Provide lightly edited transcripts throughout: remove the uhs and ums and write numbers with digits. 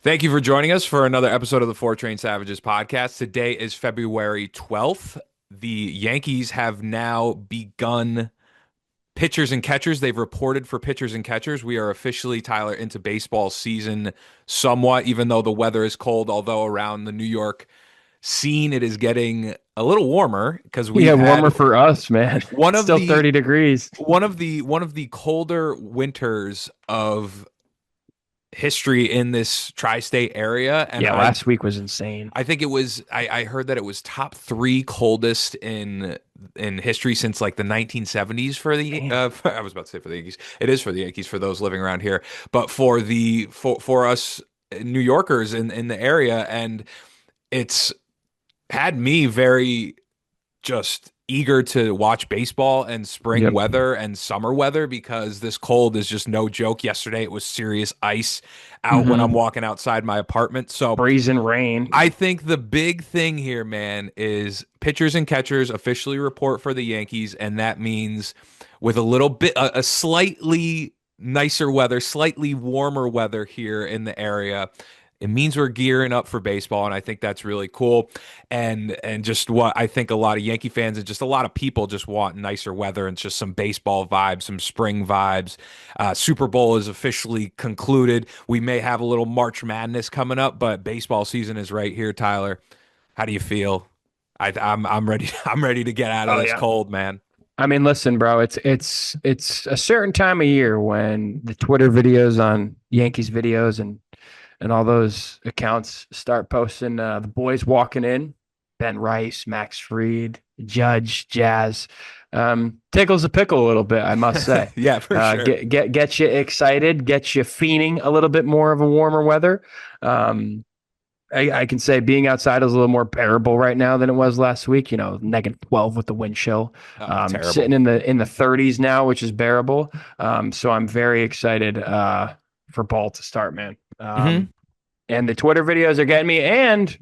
Thank you for joining us for another episode of the Four Train Savages podcast. Today is February 12th. The Yankees have now begun pitchers and catchers. They've reported for pitchers and catchers. We are officially, Tyler, into baseball season somewhat, even though the weather is cold, although around the New York scene it is getting a little warmer because Yeah, we've had warmer for us, man. one It's of still the 30 degrees. one of the colder winters of history in this tri-state area, and Yeah, I last week was insane. I think it was I heard that it was top three coldest in history since like the 1970s for the Damn. I was about to say for the Yankees. It is for the Yankees for those living around here, but for us New Yorkers in the area, and it's had me very just eager to watch baseball and spring Yep. weather and summer weather because this cold is just no joke. Yesterday it was serious ice out when I'm Mm-hmm. walking outside my apartment. So Freezing rain. I think the big thing here, man, is pitchers and catchers officially report for the Yankees, and that means with a little bit, a slightly nicer weather, slightly warmer weather here in the area. It means we're gearing up for baseball, and I think that's really cool. And just what I think a lot of Yankee fans and just a lot of people just want nicer weather and just some baseball vibes, some spring vibes. Super Bowl is officially concluded. We may have a little March Madness coming up, but baseball season is right here, Tyler. How do you feel? I'm ready. I'm ready to get out of Oh this yeah. cold, man. I mean, listen, bro, it's a certain time of year when the Twitter videos on Yankees videos and all those accounts start posting the boys walking in, Ben Rice, Max Fried, Judge, Jazz. Tickles a pickle a little bit, I must say. Yeah, for sure. Get you excited, get you fiending a little bit more of a warmer weather. Um, I can say being outside is a little more bearable right now than it was last week. -12 with the wind chill. Terrible. Sitting in the 30s now, which is bearable. So I'm very excited for ball to start, man. Hmm. And the Twitter videos are getting me, and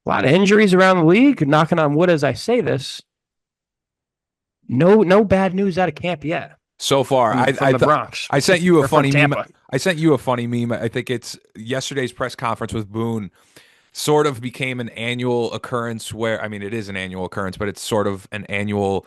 a lot of injuries around the league. Knocking on wood as I say this. No bad news out of camp yet So far, from the Bronx I sent you a or from funny meme. Tampa. I sent you a funny meme. I think it's yesterday's press conference with Boone sort of became an annual occurrence where, I mean, it is an annual occurrence, but it's sort of an annual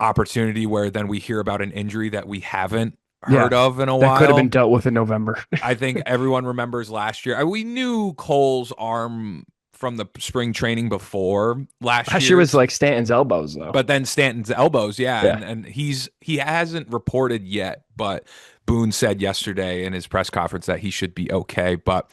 opportunity where then we hear about an injury that we haven't heard Yeah, of in a that could have been while. dealt with in November. I think everyone remembers last year. We knew Cole's arm from the spring training before last Last year was year's, like Stanton's elbows, though. but then Stanton's elbows, yeah, Yeah. and he hasn't reported yet, but Boone said yesterday in his press conference that he should be okay. But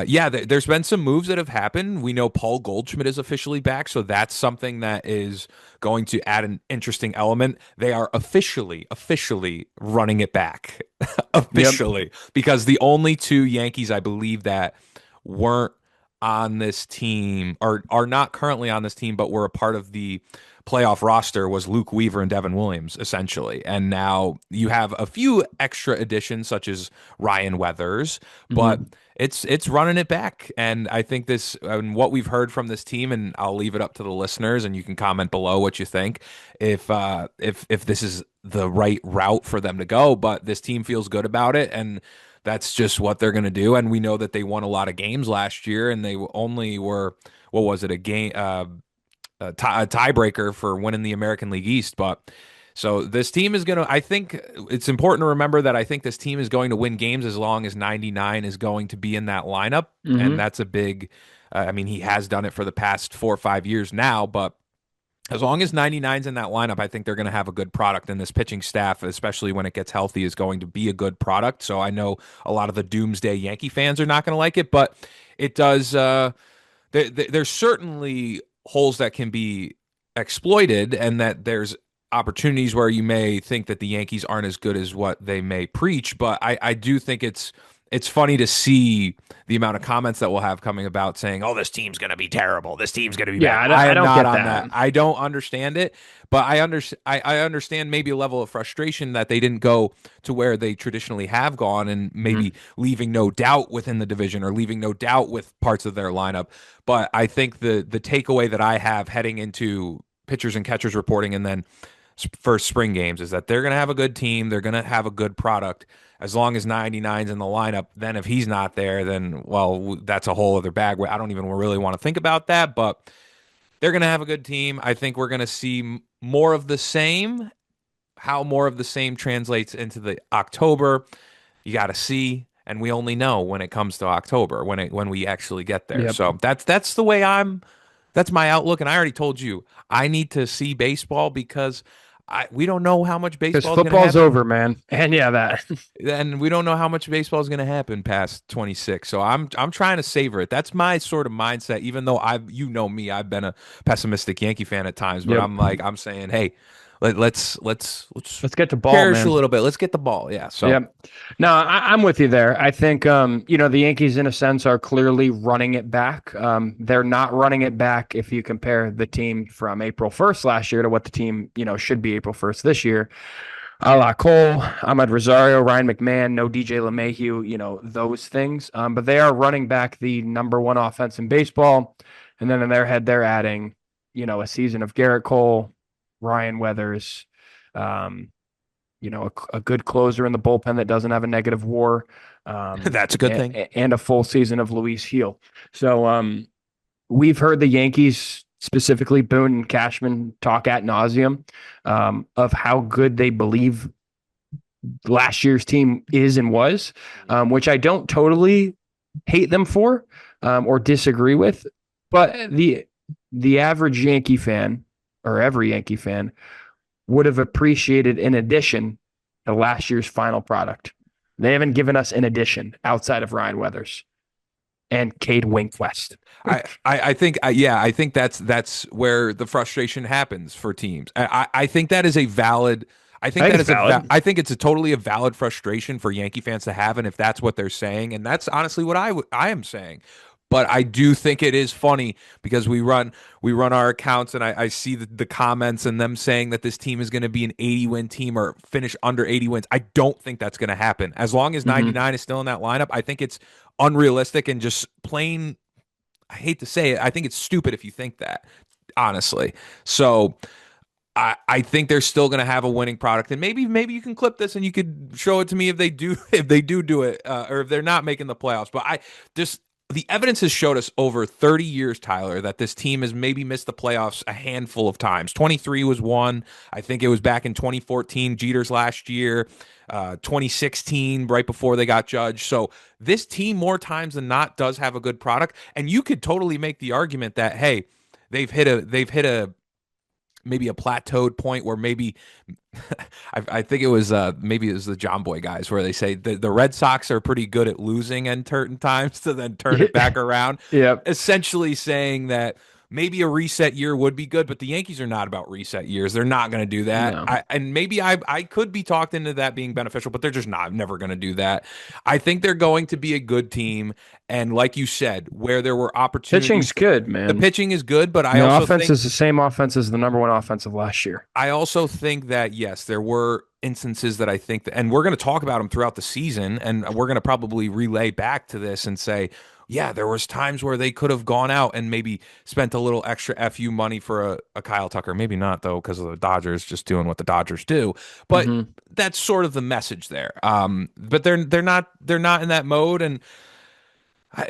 yeah, there's been some moves that have happened. We know Paul Goldschmidt is officially back, so that's something that is going to add an interesting element. They are officially running it back, Yep. officially, because the only two Yankees I believe that weren't on this team or are not currently on this team, but were a part of the playoff roster was Luke Weaver and Devin Williams, essentially. And now you have a few extra additions, such as Ryan Weathers, but Hmm. it's running it back. And I think this and what we've heard from this team, and I'll leave it up to the listeners, and you can comment below what you think if this is the right route for them to go. But this team feels good about it, and that's just what they're going to do. And we know that they won a lot of games last year, and they only were what was it, a game a tiebreaker for winning the American League East. But so this team is going to, I think it's important to remember that I think this team is going to win games as long as 99 is going to be in that lineup. And Hmm. that's a big, I mean, he has done it for the past 4 or 5 years now, but as long as 99's in that lineup, I think they're going to have a good product. And this pitching staff, especially when it gets healthy, is going to be a good product. So I know a lot of the doomsday Yankee fans are not going to like it, but it does. There's certainly holes that can be exploited, and that there's opportunities where you may think that the Yankees aren't as good as what they may preach. But I do think it's funny to see the amount of comments that we'll have coming about saying, "Oh, this team's going to be terrible. This team's going to be Yeah, bad." I I am don't not get on that. that. I don't understand it, but I understand maybe a level of frustration that they didn't go to where they traditionally have gone, and maybe Mhm. leaving no doubt within the division or leaving no doubt with parts of their lineup. But I think the takeaway that I have heading into pitchers and catchers reporting, and then first spring games is that they're going to have a good team. They're going to have a good product as long as 99's in the lineup. Then if he's not there, then, well, that's a whole other bag. I don't even really want to think about that, but they're going to have a good team. I think we're going to see more of the same. How more of the same translates into the October, you got to see, and we only know when it comes to October when we actually get there. Yep. So that's the way that's my outlook. And I already told you I need to see baseball because we don't know how much Because baseball is going to football's happen, over, man. And yeah, that. and we don't know how much baseball is going to happen past 26. So I'm trying to savor it. That's my sort of mindset. Even though you know me, I've been a pessimistic Yankee fan at times, but Yep. I'm saying, hey, let's Let's get to ball, cherish a man. little bit. Let's get the ball. Yeah. So Yep. No, I'm with you there. I think, the Yankees, in a sense, are clearly running it back. They're not running it back if you compare the team from April 1st last year to what the team, should be April 1st this year. A la Cole, Ahmed Rosario, Ryan McMahon, no DJ LeMahieu, those things. But they are running back the number one offense in baseball. And then in their head, they're adding, a season of Garrett Cole, Ryan Weathers, um, a good closer in the bullpen that doesn't have a negative WAR, that's a good thing. and a full season of Luis Heel. So we've heard the Yankees, specifically Boone and Cashman, talk ad nauseum of how good they believe last year's team is and was, which I don't totally hate them for or disagree with. But the average Yankee fan, or every Yankee fan, would have appreciated an addition to last year's final product. They haven't given us an addition outside of Ryan Weathers and Cade Winkwest. I think I think that's where the frustration happens for teams. I think that is a valid. I think it's valid. I think it's a totally a valid frustration for Yankee fans to have, and if that's what they're saying, and that's honestly what I am saying. But I do think it is funny because we run our accounts, and I see the comments and them saying that this team is going to be an 80-win team or finish under 80 wins. I don't think that's going to happen. As long as 99 is still in that lineup, I think it's unrealistic and just plain. I hate to say it. I think it's stupid if you think that, honestly. So I think they're still going to have a winning product, and maybe you can clip this and you could show it to me if they do do it, or if they're not making the playoffs. But I just the evidence has showed us over 30 years, Tyler, that this team has maybe missed the playoffs a handful of times. 23 was one. I think it was back in 2014, Jeter's last year. 2016, right before they got judged. So this team, more times than not, does have a good product, and you could totally make the argument that hey, they've hit a maybe a plateaued point where maybe I think it was maybe it was the John Boy guys where they say the Red Sox are pretty good at losing at certain times to then turn it back around. Yep. Essentially saying that maybe a reset year would be good, but the Yankees are not about reset years. They're not going to do that. No. And maybe I could be talked into that being beneficial, but they're just never going to do that. I think they're going to be a good team. And like you said, where there were opportunities, Pitching's good, the man. pitching is good, but I The also offense think is the same offense as the number one offense of last year. I also think that yes, there were instances that I think that, and we're going to talk about them throughout the season, and we're going to probably relay back to this and say, yeah, there was times where they could have gone out and maybe spent a little extra FU money for a Kyle Tucker. Maybe not though, because of the Dodgers just doing what the Dodgers do. But that's sort of the message there. But they're not in that mode, and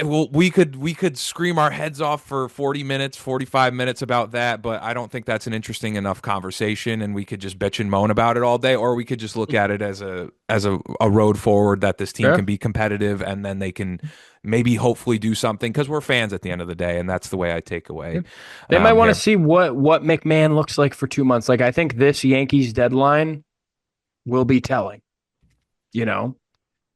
well, we could scream our heads off for 40 minutes, 45 minutes about that, but I don't think that's an interesting enough conversation, and we could just bitch and moan about it all day, or we could just look at it as a road forward that this team Yeah. can be competitive, and then they can maybe hopefully do something because we're fans at the end of the day, and that's the way I take away. They might want to Here. see what McMahon looks like for 2 months. Like I think this Yankees deadline will be telling, you know,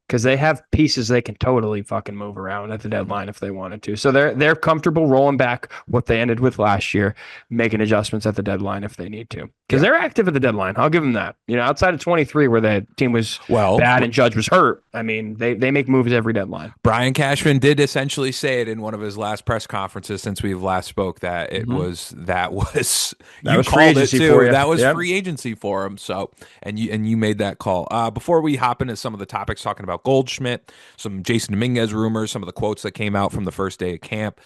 because they have pieces they can totally fucking move around at the deadline if they wanted to. So they're comfortable rolling back what they ended with last year, making adjustments at the deadline if they need to. Because they're active at the deadline. I'll give them that. Outside of 23 where the team was bad and Judge was hurt, I mean, they make moves every deadline. Brian Cashman did essentially say it in one of his last press conferences since we've last spoke that it was That you was called free it agency too. for you. That was Yep. free agency for him. So and you made that call. Before we hop into some of the topics talking about Goldschmidt, some Jason Dominguez rumors, some of the quotes that came out from the first day of camp.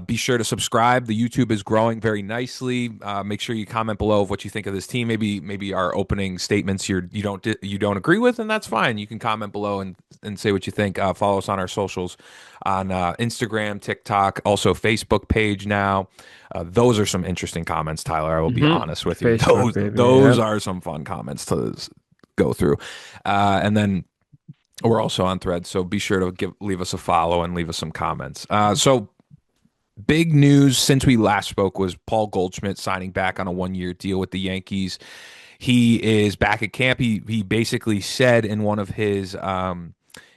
Be sure to subscribe. The YouTube is growing very nicely. Make sure you comment below of what you think of this team. Maybe our opening statements you don't agree with, and that's fine. You can comment below and say what you think. Follow us on our socials on Instagram, TikTok, also Facebook page now. Those are some interesting comments, Tyler. I will be honest with you. Facebook, Those baby. those Yep. are some fun comments to go through. And then we're also on Threads, so be sure to leave us a follow and leave us some comments. So big news since we last spoke was Paul Goldschmidt signing back on a 1 year deal with the Yankees. He is back at camp. He basically said in one of his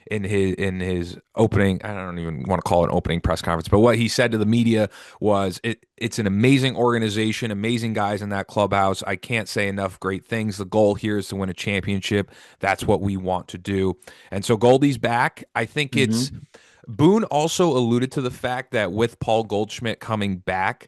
in his opening, I don't even want to call it an opening press conference, but what he said to the media was it's an amazing organization, amazing guys in that clubhouse. I can't say enough great things. The goal here is to win a championship. That's what we want to do. And so Goldie's back. I think it's Hmm. Boone also alluded to the fact that with Paul Goldschmidt coming back,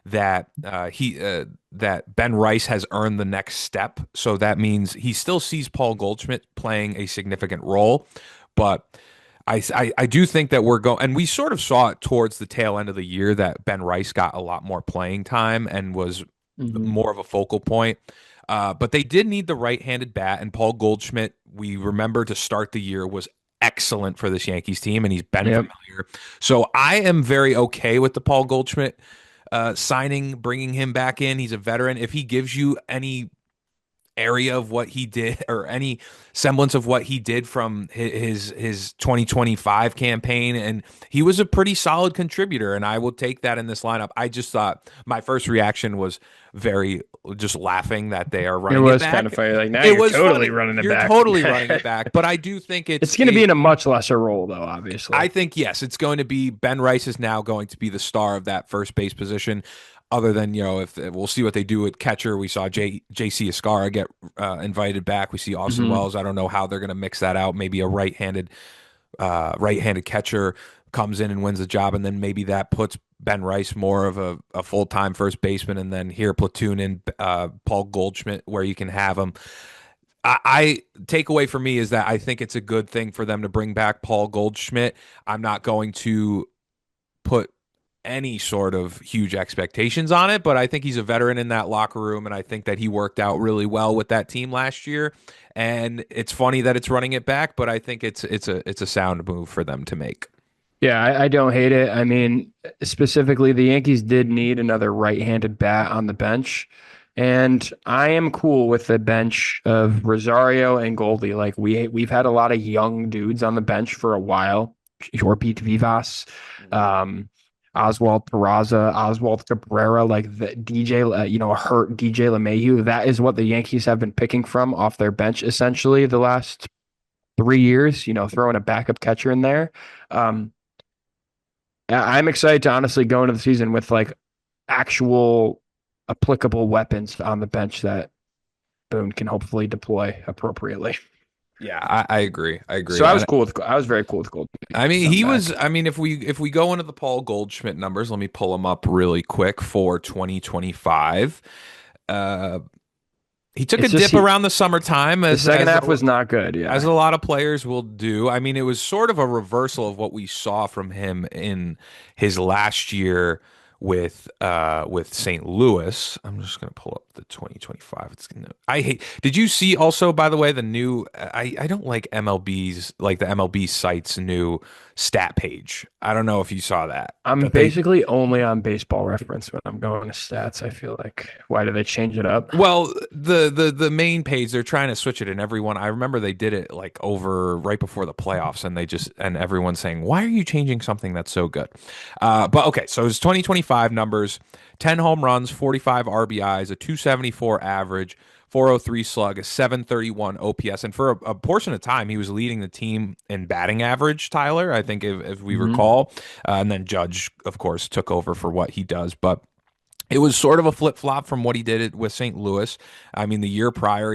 that that Ben Rice has earned the next step. So that means he still sees Paul Goldschmidt playing a significant role, but I do think that we're going, and we sort of saw it towards the tail end of the year that Ben Rice got a lot more playing time and was Hmm. more of a focal point. But they did need the right-handed bat, and Paul Goldschmidt, we remember to start the year, was excellent for this Yankees team, and he's been Yep. familiar. So I am very okay with the Paul Goldschmidt signing, bringing him back in. He's a veteran. If he gives you any area of what he did or any semblance of what he did from his 2025 campaign, and he was a pretty solid contributor, and I will take that in this lineup. I just thought my first reaction was very just laughing that they are It running it was kind back. of funny. Like now It you're was totally funny. running it You're back. totally running it back, but I do think It's going to be in a much lesser role, though, I obviously. think yes, it's going to be Ben Rice is now going to be the star of that first base position. Other than if we'll see what they do with catcher, we saw J.C. Escara get invited back. We see Austin Hmm. Wells. I don't know how they're going to mix that out. Maybe a right-handed catcher comes in and wins the job, and then maybe that puts Ben Rice more of a full-time first baseman, and then here platoon in Paul Goldschmidt where you can have him. I takeaway for me is that I think it's a good thing for them to bring back Paul Goldschmidt. I'm not going to put any sort of huge expectations on it, but I think he's a veteran in that locker room, and I think that he worked out really well with that team last year. And it's funny that it's running it back, but I think it's a sound move for them to make. Yeah, I don't hate it. I mean, specifically, the Yankees did need another right-handed bat on the bench, and I am cool with the bench of Rosario and Goldie. Like we've had a lot of young dudes on the bench for a while. Yorpit Vivas, Mhm. um, Oswald Peraza, Oswald Cabrera, like the DJ, hurt DJ LeMahieu. That is what the Yankees have been picking from off their bench essentially the last 3 years. Throwing a backup catcher in there. Um, I'm excited to honestly go into the season with like actual applicable weapons on the bench that Boone can hopefully deploy appropriately. Yeah, I agree. I So agree. I was And cool with I was very cool with Gold I mean, coming he was. back. I mean, if we go into the Paul Goldschmidt numbers, let me pull them up really quick for 2025. Uh, he took a It's just dip around the summertime, the second as half was not good. as Yeah. a lot of players will do. I mean, it was sort of a reversal of what we saw from him in his last year with St. Louis. I'm just gonna pull up the 2025. It's gonna. I hate. Did you see also, by the way, the new? I don't like MLB's like the MLB site's new stat page. I don't know if you saw that I'm that they basically only on baseball reference when I'm going to stats. I feel like why do they change it up? Well, the main page they're trying to switch it, and everyone I remember they did it like over right before the playoffs, and they just and everyone's saying, "Why are you changing something that's so good?" But okay, so his 2025 numbers: 10 home runs, 45 RBIs, a 274 average, 403 slug, a 731 OPS, and for a portion of time he was leading the team in batting average. Tyler, I think if we Hmm. recall, and then Judge, of course, took over for what he does, but. It was sort of a flip flop from what he did with St. Louis. I mean, the year prior,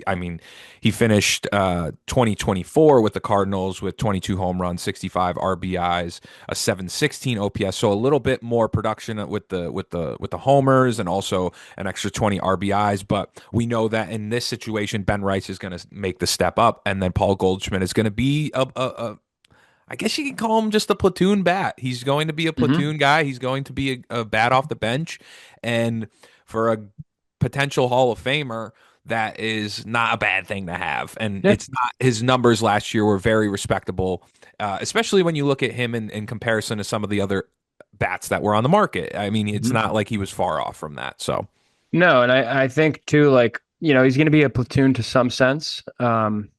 I mean, he finished 2024 with the Cardinals with 22 home runs, 65 RBIs, a 716 OPS. So a little bit more production with the homers and also an extra 20 RBIs. But we know that in this situation, Ben Rice is going to make the step up, and then Paul Goldschmidt is going to be I guess you can call him just a platoon bat. He's going to be a Hmm. platoon guy. He's going to be a bat off the bench. And for a potential Hall of Famer, that is not a bad thing to have. And Yeah. it's not, his numbers last year were very respectable, especially when you look at him in comparison to some of the other bats that were on the market. I mean, it's Mhm. not like he was far off from that. So, No, and I think too, like, he's going to be a platoon to some sense.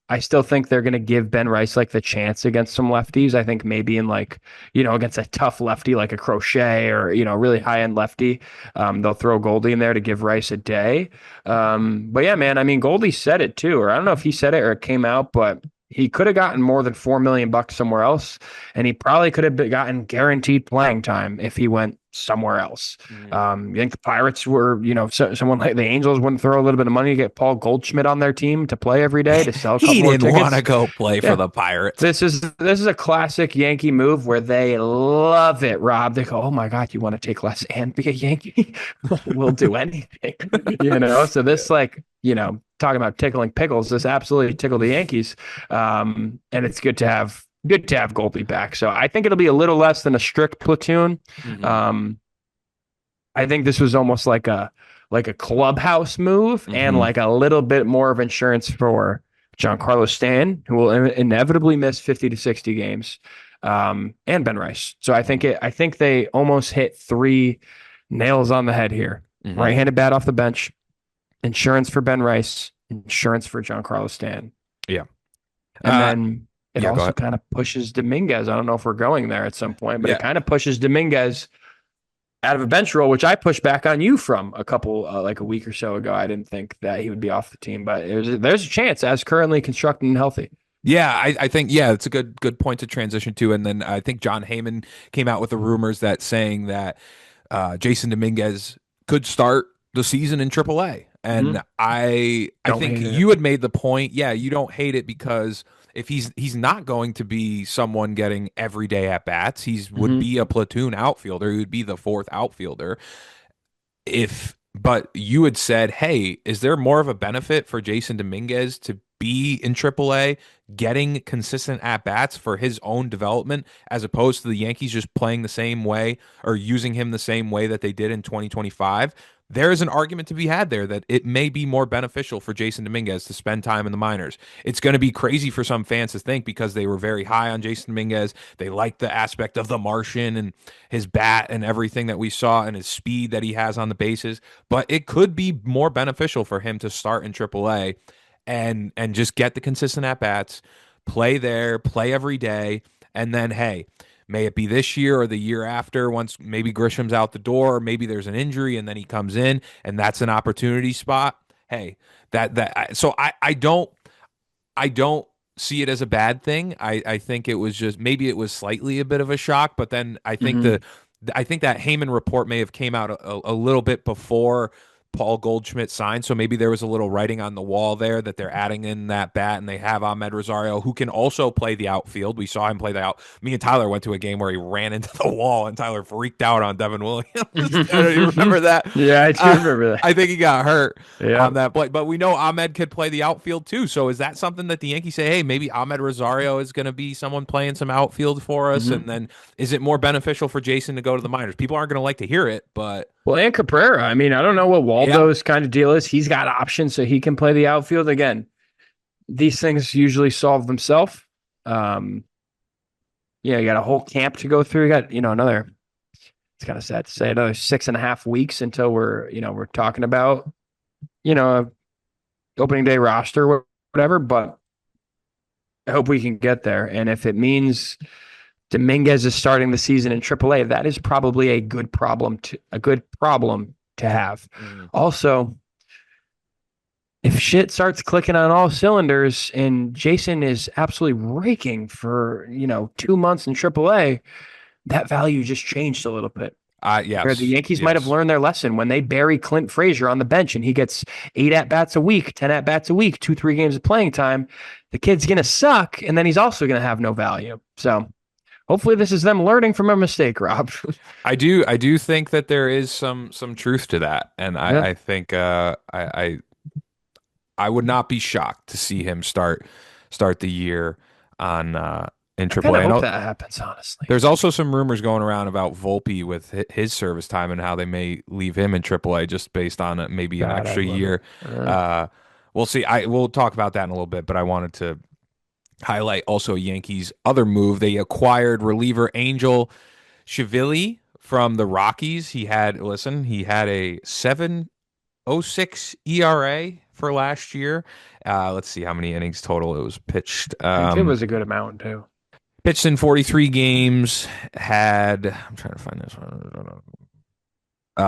I still think they're going to give Ben Rice like the chance against some lefties. I think maybe in like, against a tough lefty like a Crochet or, really high end lefty, they'll throw Goldie in there to give Rice a day. But yeah, man, I mean, Goldie said it too, or I don't know if he said it or it came out, but he could have gotten more than 4 million bucks somewhere else, and he probably could have gotten guaranteed playing time if he went somewhere else. mm. You think the Pirates were, someone like the Angels wouldn't throw a little bit of money to get Paul Goldschmidt on their team to play every day to sell a couple He more didn't want to tickets? go play for Yeah. the Pirates. This is a classic Yankee move where they love it, Rob. They go, "Oh my God, you want to take less and be a Yankee? We'll do anything." So Yeah. this like, talking about tickling pickles, this absolutely tickled the Yankees. And it's good to have Goldie back. So I think it'll be a little less than a strict platoon. Hmm. Um, I think this was almost like a clubhouse move and Hmm. like a little bit more of insurance for Giancarlo Stan, who will inevitably miss 50 to 60 games, and Ben Rice. So I think they almost hit three nails on the head here. Hmm. Right-handed bat off the bench, insurance for Ben Rice, insurance for Giancarlo Stan. Yeah. And Uh, then it yeah, go also ahead. kind of pushes Dominguez. I don't know if we're going there at some point, but it Yeah. kind of pushes Dominguez out of a bench role, which I pushed back on you from a couple, like a week or so ago. I didn't think that he would be off the team, but there's a chance as currently constructed and healthy. Yeah, I think yeah, it's a good point to transition to. And then I think John Heyman came out with the rumors that saying that Jason Dominguez could start the season in AAA. And Hmm. I Don't think hate it. you had made the point. Yeah, you don't hate it because if he's not going to be someone getting everyday at bats, he's would Hmm. be a platoon outfielder. He would be the fourth outfielder. If but you had said, hey, is there more of a benefit for Jason Dominguez to be in AAA, getting consistent at bats for his own development, as opposed to the Yankees just playing the same way or using him the same way that they did in 2025? There is an argument to be had there that it may be more beneficial for Jason Dominguez to spend time in the minors. It's going to be crazy for some fans to think because they were very high on Jason Dominguez. They like the aspect of the Martian and his bat and everything that we saw and his speed that he has on the bases. But it could be more beneficial for him to start in AAA and just get the consistent at bats, play there, play every day, and then hey, may it be this year or the year after, once maybe Grisham's out the door, or maybe there's an injury and then he comes in and that's an opportunity spot. Hey, so I don't see it as a bad thing. I think it was just maybe it was slightly a bit of a shock, but then Hmm. I think that Heyman report may have came out a little bit before Paul Goldschmidt signed, so maybe there was a little writing on the wall there that they're adding in that bat, and they have Ahmed Rosario who can also play the outfield. We saw him play the out. Me and Tyler went to a game where he ran into the wall, and Tyler freaked out on Devin Williams. I don't you remember that? Yeah, I do Uh, remember I think he got hurt that. on Yeah. that play. But we know Ahmed could play the outfield too. So is that something that the Yankees say, hey, maybe Ahmed Rosario is going to be someone playing some outfield for us? And Hmm. then is it more beneficial for Jason to go to the minors? People aren't going to like to hear it, but Well, and Cabrera. I mean, I don't know what yeah. Waldo's kind of deal is. He's got options, so he can play the outfield. Again, these things usually solve themselves. Um, you got a whole camp to go through. You got, another, it's kind of sad to say, another 6.5 weeks until we're talking about, a opening day roster, whatever. But I hope we can get there. And if it means Dominguez is starting the season in AAA, that is probably a good problem to have. Mm. Also, if shit starts clicking on all cylinders and Jason is absolutely raking for, 2 months in AAA, that value just changed a little bit. Where the Yes. Yankees might have Yes. learned their lesson when they bury Clint Frazier on the bench and he gets 8 at bats a week, 10 at bats a week, 2, 3 games of playing time. The kid's going to suck, and then he's also going to have no value. So hopefully this is them learning from a mistake, Rob. I do think that there is some truth to that. And Yeah. I think I would not be shocked to see him start the year on in I kind AAA. of I hope know that happens, honestly. there's also some rumors going around about Volpe with his service time and how they may leave him in AAA just based on maybe an God, extra I'd love it. year. Uh, we'll see. We'll talk about that in a little bit, but I wanted to highlight also Yankees' other move. They acquired reliever Angel Chivili from the Rockies. He had a 7.06 ERA for last year. Let's see how many innings total it was pitched. It was a good amount too. Pitched in 43 games, I'm trying to find this one.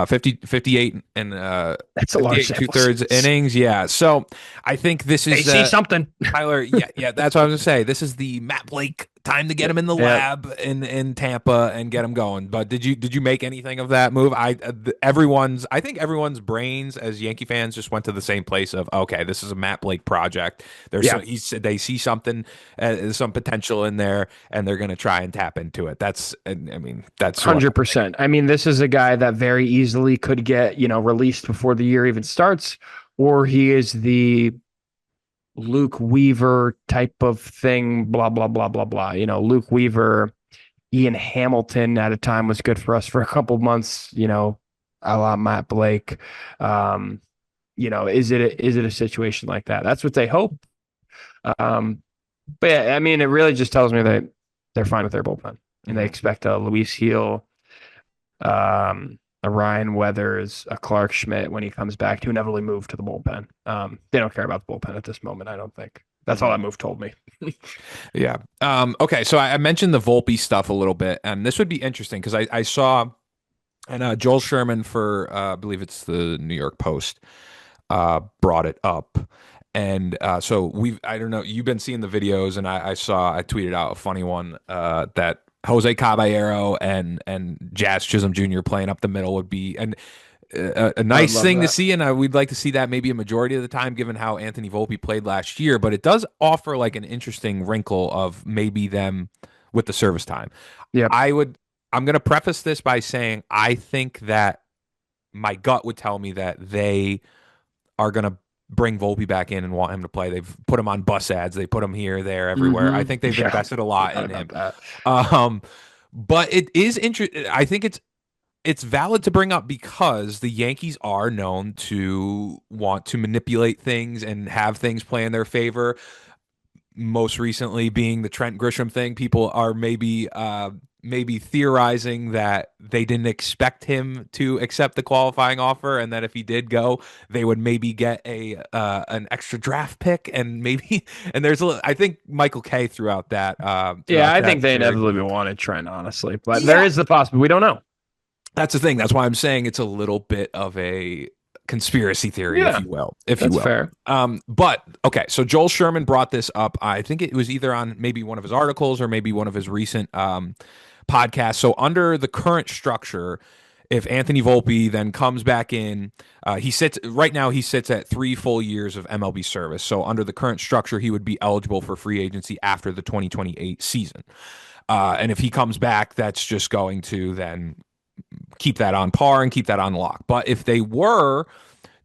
58 and That's a large 58 and sample two-thirds size. innings. Yeah. So I think this They is see something. Tyler, yeah, that's what I was gonna say. This is the Matt Blake time to get him in the Yeah. lab in Tampa and get him going. But did you make anything of that move? I think everyone's brains as Yankee fans just went to the same place of okay, this is a Matt Blake project. Yeah. They see something, some potential in there, and they're gonna try and tap into it. That's what. 100%. I mean, this is a guy that very easily could get, released before the year even starts, or he is the Luke Weaver type of thing, blah, blah, blah, blah, blah. Luke Weaver, Ian Hamilton at a time was good for us for a couple months, a la Matt Blake. Is it a situation like that? That's what they hope. But yeah, I mean, it really just tells me that they're fine with their bullpen and they Mhm. expect a Luis Heel, a Ryan Weathers, a Clark Schmidt when he comes back to inevitably move to the bullpen. They don't care about the bullpen at this moment, I don't think. That's all Mhm. that move told me. Yeah. Okay. So I mentioned the Volpe stuff a little bit, and this would be interesting because I saw and Joel Sherman for I believe it's the New York Post brought it up. And so I don't know, you've been seeing the videos, and I tweeted out a funny one that Jose Caballero and Jazz Chisholm Jr. playing up the middle would be a I would nice love thing to that. see, and we'd like to see that maybe a majority of the time, given how Anthony Volpe played last year. But it does offer like an interesting wrinkle of maybe them with the service time. Yep. I would. I'm going to preface this by saying I think that my gut would tell me that they are going to bring Volpe back in and want him to play. They've put him on bus ads. They put him here, there, everywhere. I think they've Yeah. invested a lot Forgot in about him. that. Um, but it is interesting. I think it's valid to bring up because the Yankees are known to want to manipulate things and have things play in their favor. Most recently being the Trent Grisham thing. People are maybe theorizing that they didn't expect him to accept the qualifying offer, and that if he did go, they would maybe get a an extra draft pick, and maybe and I think Michael K Yeah, throughout I that think they theory. inevitably wanted Trent, honestly. But there Yeah, is the possibility. We don't know. that's the thing. That's why I'm saying it's a little bit of a conspiracy theory, if Yeah, you will, if you that's will. fair. But okay, so Joel Sherman brought this up. I think it was either on maybe one of his articles or maybe one of his recent podcasts. So under the current structure, if Anthony Volpe then comes back in, he sits right now. He sits at 3 full years of MLB service. So under the current structure, he would be eligible for free agency after the 2028 season. And if he comes back, that's just going to then keep that on par and keep that on lock. But if they were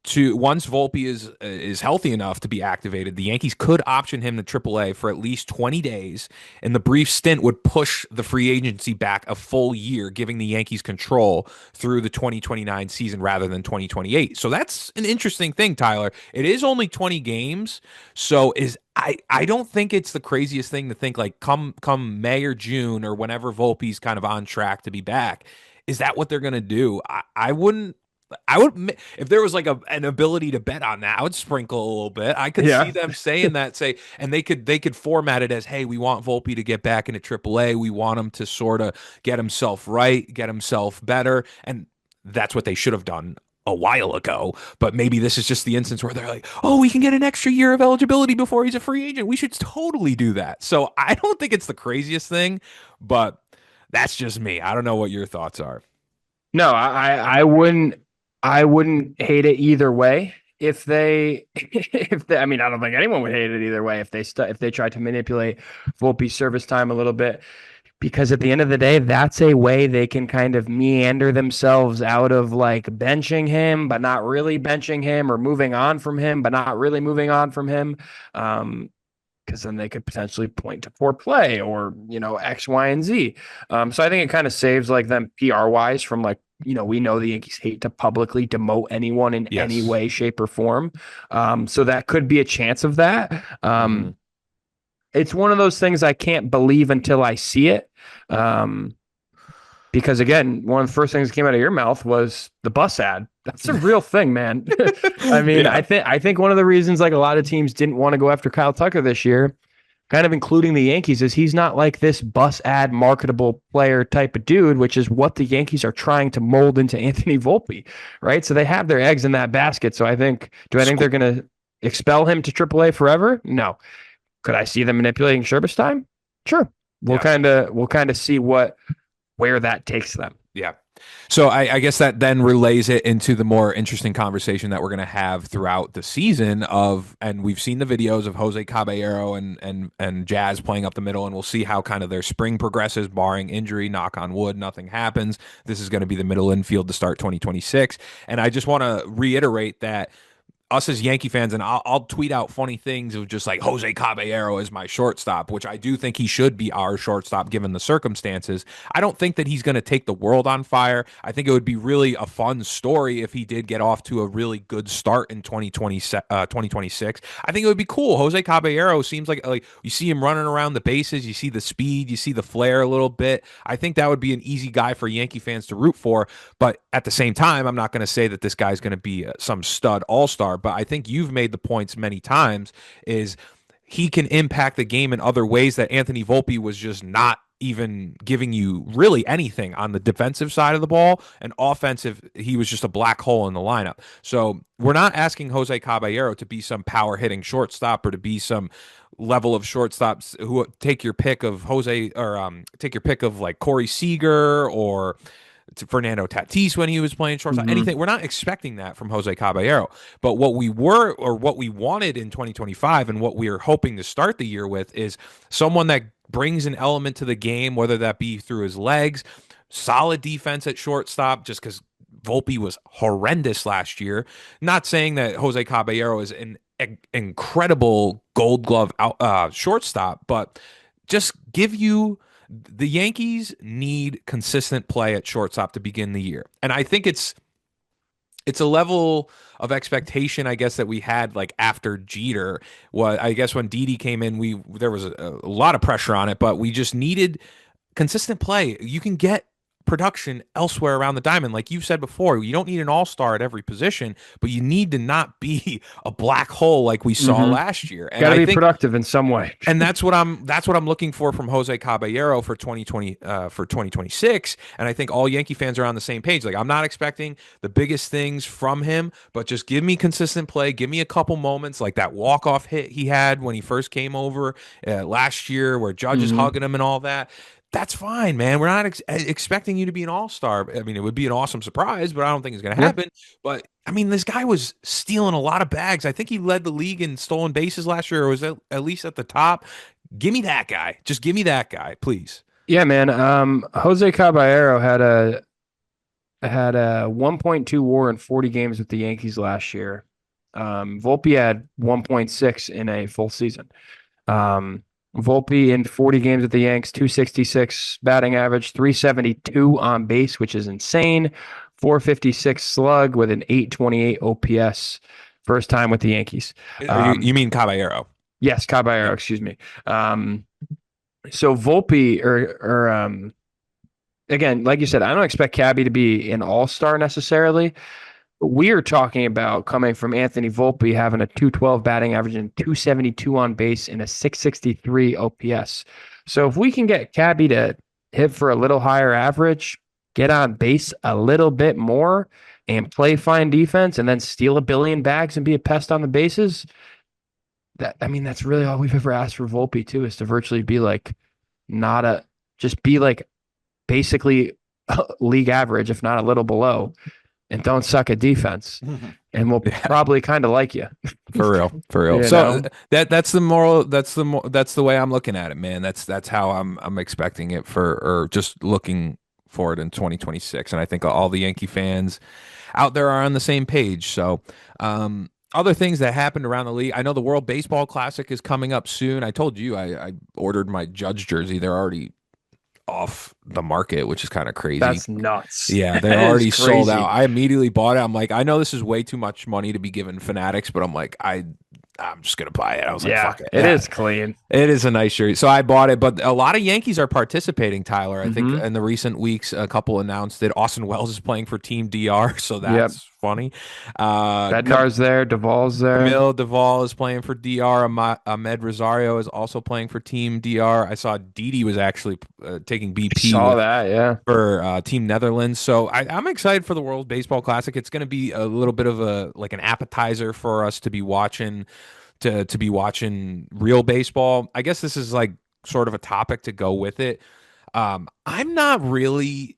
to once Volpe is healthy enough to be activated, the Yankees could option him to AAA for at least 20 days, and the brief stint would push the free agency back a full year, giving the Yankees control through the 2029 season rather than 2028. So that's an interesting thing, Tyler. It is only 20 games, so is I don't think it's the craziest thing to think like come May or June or whenever Volpe's kind of on track to be back. Is that what they're going to do? I wouldn't I would if there was like an ability to bet on that, I would sprinkle a little bit. I could see Yeah. them saying that, and they could format it as, hey, we want Volpe to get back into AAA. We want him to sort of get himself right, get himself better, and that's what they should have done a while ago. But maybe this is just the instance where they're like, oh, we can get an extra year of eligibility before he's a free agent. We should totally do that. So I don't think it's the craziest thing, but that's just me. I don't know what your thoughts are. No, I wouldn't hate it either way. If they, I mean, I don't think anyone would hate it either way if they tried to manipulate Volpe's service time a little bit, because at the end of the day, that's a way they can kind of meander themselves out of like benching him, but not really benching him, or moving on from him, but not really moving on from him. Um, because then they could potentially point to poor play or, X, Y, and Z. So I think it kind of saves like them PR wise from like, we know the Yankees hate to publicly demote anyone in any Yes. way, shape, or form. So that could be a chance of that. Hmm. It's one of those things I can't believe until I see it. Um, because again, one of the first things that came out of your mouth was the bus ad. That's a real thing, man. I mean, Yeah. I think one of the reasons like a lot of teams didn't want to go after Kyle Tucker this year, kind of including the Yankees, is he's not like this bus ad marketable player type of dude, which is what the Yankees are trying to mold into Anthony Volpe, right? So they have their eggs in that basket. So do I think they're Squ- going to expel him to AAA forever? No. Could I see them manipulating Sherbis time? Sure. Yeah. We'll kind of see where that takes them. Yeah. So I guess that then relays it into the more interesting conversation that we're going to have throughout the season and we've seen the videos of Jose Caballero and Jazz playing up the middle, and we'll see how kind of their spring progresses, barring injury, knock on wood, nothing happens. This is going to be the middle infield to start 2026. And I just want to reiterate that us as Yankee fans, and I'll tweet out funny things of just like Jose Caballero is my shortstop, which I do think he should be our shortstop given the circumstances. I don't think that he's going to take the world on fire. I think it would be really a fun story if he did get off to a really good start in 2026. I think it would be cool. Jose Caballero seems like you see him running around the bases, you see the speed, you see the flair a little bit. I think that would be an easy guy for Yankee fans to root for. But at the same time, I'm not going to say that this guy's going to be some stud all-star, but I think you've made the points many times is he can impact the game in other ways that Anthony Volpe was just not even giving you really anything on the defensive side of the ball, and offensive, he was just a black hole in the lineup. So we're not asking Jose Caballero to be some power hitting shortstop or to be some level of shortstops who take your pick of Jose or take your pick of like Corey Seager or to Fernando Tatis when he was playing shortstop. Mm-hmm. Anything. We're not expecting that from Jose Caballero. But what we were or what we wanted in 2025 and what we are hoping to start the year with is someone that brings an element to the game, whether that be through his legs, solid defense at shortstop, just because Volpe was horrendous last year. Not saying that Jose Caballero is an incredible gold glove shortstop, but just give you the Yankees need consistent play at shortstop to begin the year. And I think it's a level of expectation, I guess, that we had like after Jeter. What I guess when Didi came in, there was a lot of pressure on it, but we just needed consistent play. You can get production elsewhere around the diamond. Like you've said before, you don't need an all-star at every position, but you need to not be a black hole like we saw Mm-hmm. last year. And Got to I be think productive in some way. and that's what I'm looking for from Jose Caballero for 2020 for 2026. And I think all Yankee fans are on the same page. Like I'm not expecting the biggest things from him, but just give me consistent play. Give me a couple moments like that walk-off hit he had when he first came over last year, where Judge is Mm-hmm. hugging him and all that. That's fine, man. We're not expecting you to be an all-star. I mean, it would be an awesome surprise, but I don't think it's going to Yeah. happen. But I mean, this guy was stealing a lot of bags. I think he led the league in stolen bases last year, or was at least at the top. Give me that guy. Just give me that guy, please. Yeah, man. Jose Caballero had a 1.2 WAR in 40 games with the Yankees last year. Volpe had 1.6 in a full season. Um, Volpe in 40 games with the Yanks, 266 batting average, 372 on base, which is insane. 456 slug with an 828 OPS. First time with the Yankees. You mean Caballero? Yes, Caballero, Yeah. excuse me. So Volpe or again, like you said, I don't expect Cabby to be an all-star necessarily. But we are talking about coming from Anthony Volpe having a 212 batting average and 272 on base and a 663 OPS. So if we can get Cabby to hit for a little higher average, get on base a little bit more, and play fine defense, and then steal a billion bags and be a pest on the bases, that's really all we've ever asked for Volpe too, is to virtually be like not a just be like basically league average, if not a little below, and don't suck at defense. And we'll Yeah, probably kind of like you. for real, for real. You So know? that's the moral. That's the way I'm looking at it, man. That's how I'm expecting it for, or just looking forward in 2026. And I think all the Yankee fans out there are on the same page. So, other things that happened around the league. I know the World Baseball Classic is coming up soon. I told you I ordered my Judge jersey. They're already off the market, which is kind of crazy. That's nuts. Yeah, they're That is already sold out. crazy. I immediately bought it. I'm like, I know this is way too much money to be giving fanatics, but I'm like, I'm just gonna buy it. I was like, Yeah, fuck it. it Yeah, is clean. it is a nice shirt. So I bought it, but a lot of Yankees are participating, Tyler. I think Hmm. in the recent weeks, a couple announced that Austin Wells is playing for Team DR, so Yep. that's funny. Uh, Bednar's there. Duvall's there. Camille Duvall is playing for DR. Ahmed Rosario is also playing for Team DR. I saw Didi was actually taking I BP saw with that. Yeah. for Team Netherlands. So I'm excited for the World Baseball Classic. It's going to be a little bit of a like an appetizer for us to be watching to be watching real baseball. I guess this is like sort of a topic to go with it. I'm not really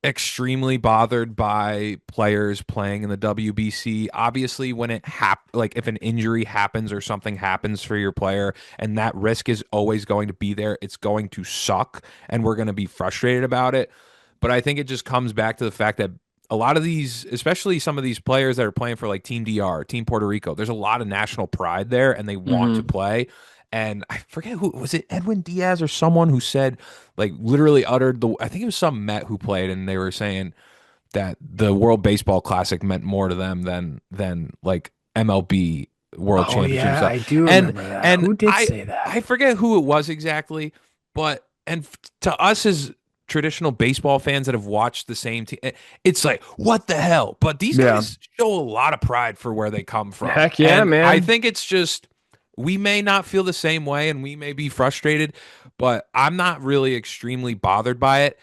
extremely bothered by players playing in the WBC. Obviously, when like if an injury happens or something happens for your player and that risk is always going to be there, it's going to suck and we're going to be frustrated about it. But I think it just comes back to the fact that a lot of these, especially some of these players that are playing for like Team DR, Team Puerto Rico, there's a lot of national pride there and they want to Hmm. play. And I forget who was it, Edwin Diaz or someone who said, like, literally uttered I think it was some Met who played, and they were saying that the World Baseball Classic meant more to them than like MLB World Oh Championship yeah, stuff. I do And remember that. and Who did I say that? I forget who it was exactly, but to us as traditional baseball fans that have watched the same team, it's like, what the hell? But these Yeah. guys show a lot of pride for where they come from. Heck yeah, And I man. think it's just we may not feel the same way and we may be frustrated, but I'm not really extremely bothered by it,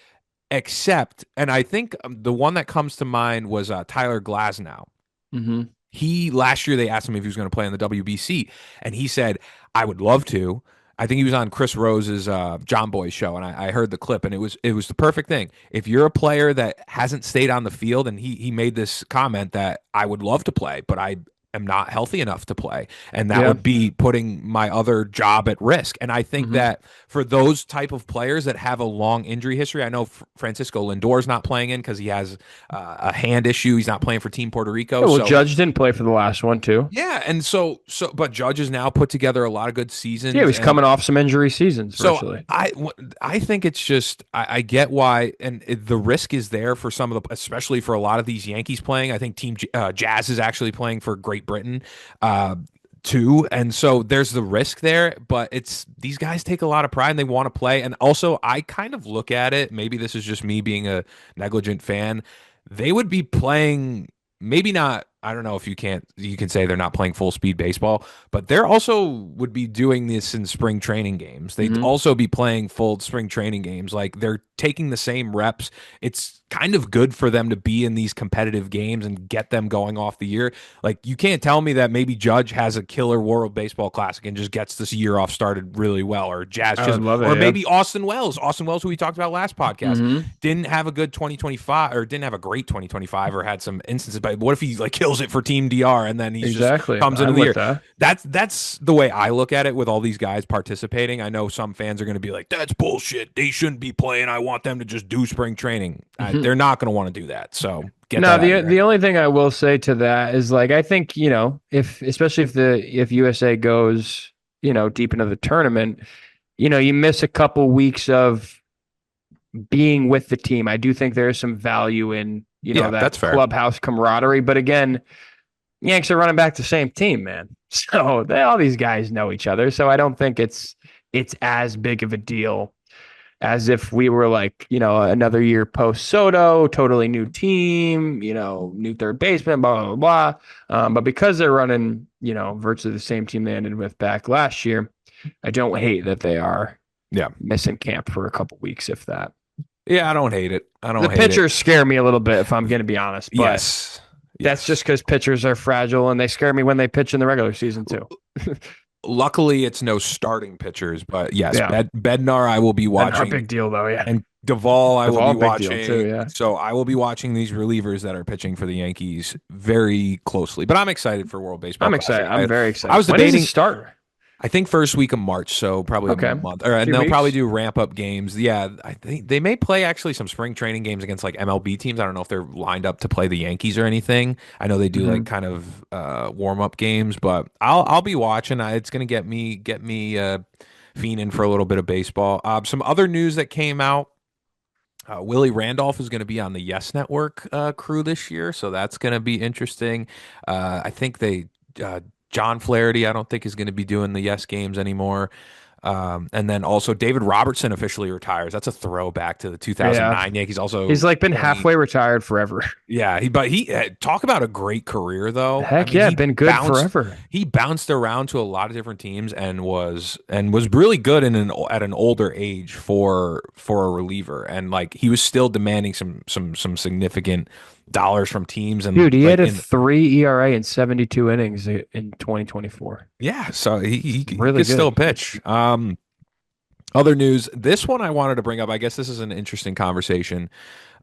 except, and I think the one that comes to mind was Tyler Glasnow. Hmm. He last year they asked him if he was going to play in the WBC, and he said, "I would love to." I think he was on Chris Rose's John Boy show, and I heard the clip, and it was the perfect thing. If you're a player that hasn't stayed on the field, and he made this comment that I would love to play, but I am not healthy enough to play, and that Yeah. would be putting my other job at risk. And I think Hmm. that for those type of players that have a long injury history, I know Francisco Lindor's not playing in because he has a hand issue. He's not playing for Team Puerto Rico, Yeah, well, so Judge didn't play for the last one too. yeah, and but Judge has now put together a lot of good Yeah, he seasons, was and coming off some injury seasons so virtually. I think it's just I get why, and the risk is there for some of the, especially for a lot of these Yankees playing. I think Team Jazz is actually playing for Great Britain, uh, too, and so there's the risk there. But it's these guys take a lot of pride and they want to play, and also I kind of look at it. Maybe this is just me being a negligent fan. They would be playing maybe not. I don't know if you can say they're not playing full speed baseball, but they're also would be doing this in spring training games. They'd Hmm. also be playing full spring training games. Like they're taking the same reps. It's kind of good for them to be in these competitive games and get them going off the year. Like you can't tell me that maybe Judge has a killer World Baseball Classic and just gets this year off started really well, or Jazz I would Chisholm, love or it. Yeah. maybe Austin Wells, who we talked about last podcast, Hmm. didn't have a good 2025 or didn't have a great 2025 or had some instances. But what if he like kills it for Team DR and then he's just Exactly. comes into I'm the with year? that. That's the way I look at it with all these guys participating. I know some fans are going to be like, "That's bullshit. They shouldn't be playing. I want them to just do spring training." Mhm. They're not going to want to do that. So get No, that out of the your head. the only thing I will say to that is like I think, if especially if USA goes, deep into the tournament, you miss a couple weeks of being with the team. I do think there is some value in, Yeah, that's that fair. clubhouse camaraderie. But again, Yanks are running back the same team, man. So all these guys know each other. So I don't think it's as big of a deal as if we were like, another year post Soto, totally new team, new third baseman, blah, blah, blah. But because they're running, virtually the same team they ended with back last year, I don't hate that they are Yeah, missing camp for a couple weeks, if that. yeah. I don't hate it. I The don't hate it. pitchers scare me a little bit, if I'm going to be honest, but Yes, that's just yes. because pitchers are fragile and they scare me when they pitch in the regular season too. Luckily, it's no starting pitchers, but yes, Yeah. Bednar I will be Another watching, big deal, though. Yeah. and Duvall I will Duvall, be big deal too. watching. Yeah. So I will be watching these relievers that are pitching for the Yankees very closely. But I'm excited for World Baseball I'm excited. Classic. I'm very I excited. was When does it debating. start? I think first week of March, so probably a Okay, month, or and 2 they'll probably weeks. do ramp up games. Yeah, I think they may play actually some spring training games against like MLB teams. I don't know if they're lined up to play the Yankees or anything. I know they do like Hmm. kind of warm up games, but I'll be watching. It's gonna get me fiending for a little bit of baseball. Some other news that came out. Willie Randolph is going to be on the Yes Network crew this year, so that's going to be interesting. I think uh, John Flaherty, I don't think is going to be doing the Yes games anymore. And then also David Robertson officially retires. That's a throwback to the Yeah, 2009 Yankees. he's Also like been 20. halfway retired forever. Yeah, he talk about a great career though. I Heck mean, yeah, been good forever. he bounced around to a lot of different teams and was really good in at an older age for a reliever. And like he was still demanding some significant dollars from teams and Dude, he like had a in 3 ERA in 72 innings in 2024. yeah, so he Really could still good. pitch. Other news, this one I wanted to bring up. I guess this is an interesting conversation.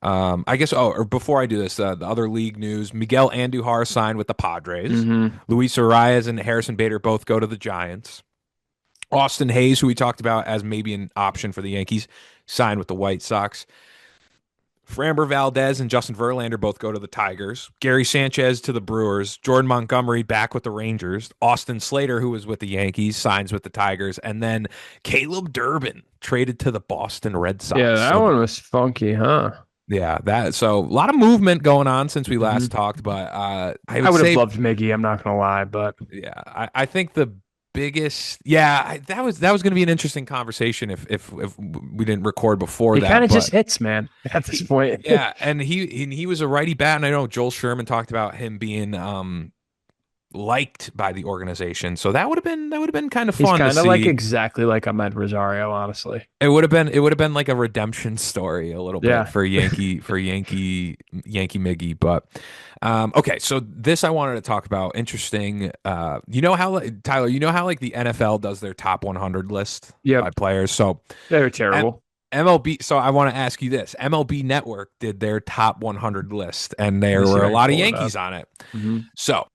I guess. Oh, or before I do this, the other league news: Miguel Andujar signed with the Padres. Hmm. Luis Arias and Harrison Bader both go to the Giants. Austin Hayes, who we talked about as maybe an option for the Yankees, signed with the White Sox. Framber Valdez and Justin Verlander both go to the Tigers. Gary Sanchez to the Brewers. Jordan Montgomery back with the Rangers. Austin Slater, who was with the Yankees, signs with the Tigers. And then Caleb Durbin traded to the Boston Red Yeah, Sox. that one was funky, huh? Yeah, that so a lot of movement going on since we last Hmm. talked, but I I would would have say, loved Miggy, I'm not gonna lie, but yeah, I think the biggest, yeah, that was going to be an interesting conversation if we didn't record before he kind that, of just but hits, man, at this point. yeah, and he was a righty bat, and I know Joel Sherman talked about him being liked by the organization, so that would have been kind of He's fun to kind of like see. exactly like Ahmed Rosario, honestly. It would have been like a redemption story a little bit Yeah. for Yankee Miggy, but okay, so this I wanted to talk about. Interesting. Tyler, you know how like the NFL does their top 100 list by Yep. players. So They're M- terrible. MLB. So I want to ask you this: MLB Network did their top 100 list, and Let there me see were if a I can lot of pull it up. Yankees on it. Hmm. So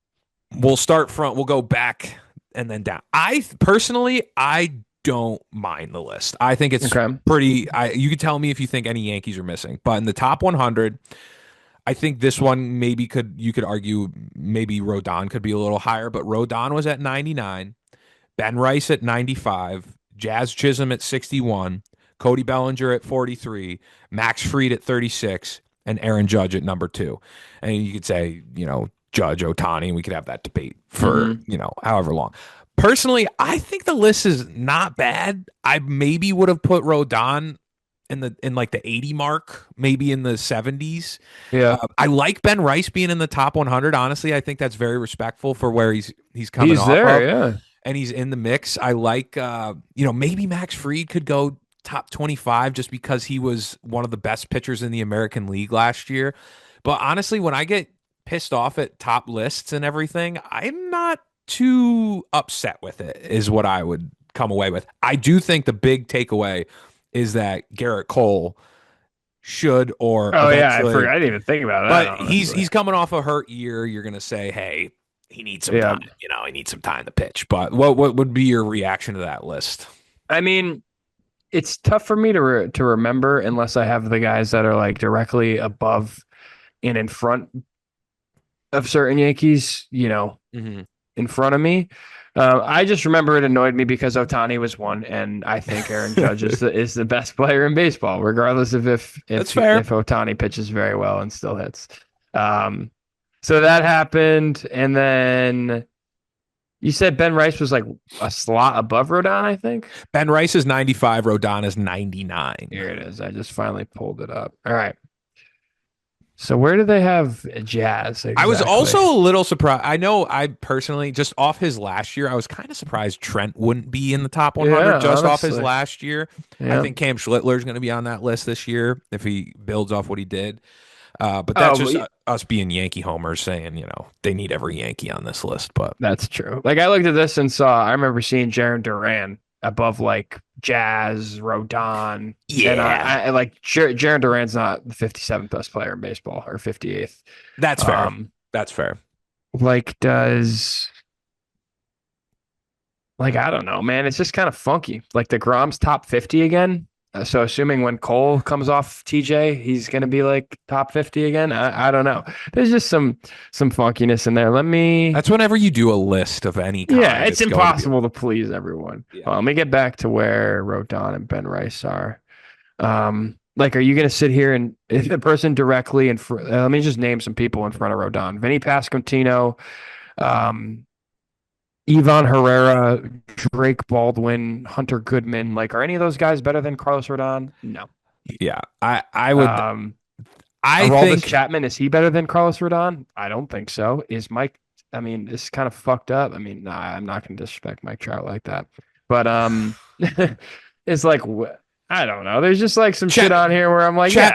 we'll go back and then down. I don't mind the list. I think it's Okay. pretty. You could tell me if you think any Yankees are missing, but in the top 100, I think this one maybe you could argue maybe Rodon could be a little higher, but Rodon was at 99, Ben Rice at 95, Jazz Chisholm at 61, Cody Bellinger at 43, Max Fried at 36, and Aaron Judge at number 2. And you could say, Judge, Otani, and we could have that debate for, Hmm. however long. Personally, I think the list is not bad. I maybe would have put Rodon in like the 80 mark, maybe in the 70s. Yeah. I like Ben Rice being in the top 100. Honestly, I think that's very respectful for where he's coming He's off there. of, Yeah. and he's in the mix. I like, maybe Max Fried could go top 25 just because he was one of the best pitchers in the American League last year. But honestly, when I get pissed off at top lists and everything, I'm not too upset with it, is what I would come away with. I do think the big takeaway is that Garrett Cole should or Oh yeah. I eventually, forgot. I didn't even think about that, but he's honestly. he's coming off a hurt year. You're gonna say, hey, he needs some Yeah. time. He needs some time to pitch. But what would be your reaction to that list? I mean, it's tough for me to remember unless I have the guys that are like directly above and in front of certain Yankees, Hmm. in front of me. I just remember it annoyed me because Otani was one, and I think Aaron Judge is the best player in baseball, regardless of if That's if fair. if Otani pitches very well and still hits. Um, so that happened, and then you said Ben Rice was like a slot above Rodon, I think. Ben Rice is 95. Rodon is 99. Here it is. I just finally pulled it up. All right. So where do they have Jazz I was exactly? also a little surprised. I know I personally, just off his last year, I was kind of surprised Trent wouldn't be in the top Yeah, 100 just off his honestly. last year. I Yeah. think Cam Schlittler is going to be on that list this year if he builds off what he did. But that's Oh, just us being Yankee homers saying, they need every Yankee on this list. But that's true. Like I looked at this and saw, I remember seeing Jaron Duran above like Jazz, Rodon, and yeah, I like Jaron Duran's not the 57th best player in baseball or 58th. that's fair. Um, That's fair. like does Like, I don't know, man. It's just kind of funky. Like the Grom's top 50 again. So assuming when Cole comes off TJ, he's gonna be like top 50 again. I don't know. There's just some funkiness in there. Let me That's whenever you do a list of any Yeah, kind, it's it's going to be. impossible to please everyone. Yeah. Well, let me get back to where Rodon and Ben Rice are. Like, are you going to sit here and if the person directly in front? Let me just name some people in front of Rodon: Vinny Pasquantino, um, Ivan Herrera, Drake Baldwin, Hunter Goodman. Like, are any of those guys better than Carlos Rodon? No. Yeah. I would. Um, I Aroldis think. Chapman, is he better than Carlos Rodon? I don't think so. Is Mike? I mean, this is kind of fucked up. I mean, nah, I'm not going to disrespect Mike Trout like that. But it's like I don't know. There's just like some shit Chat, on here where I'm like, yeah,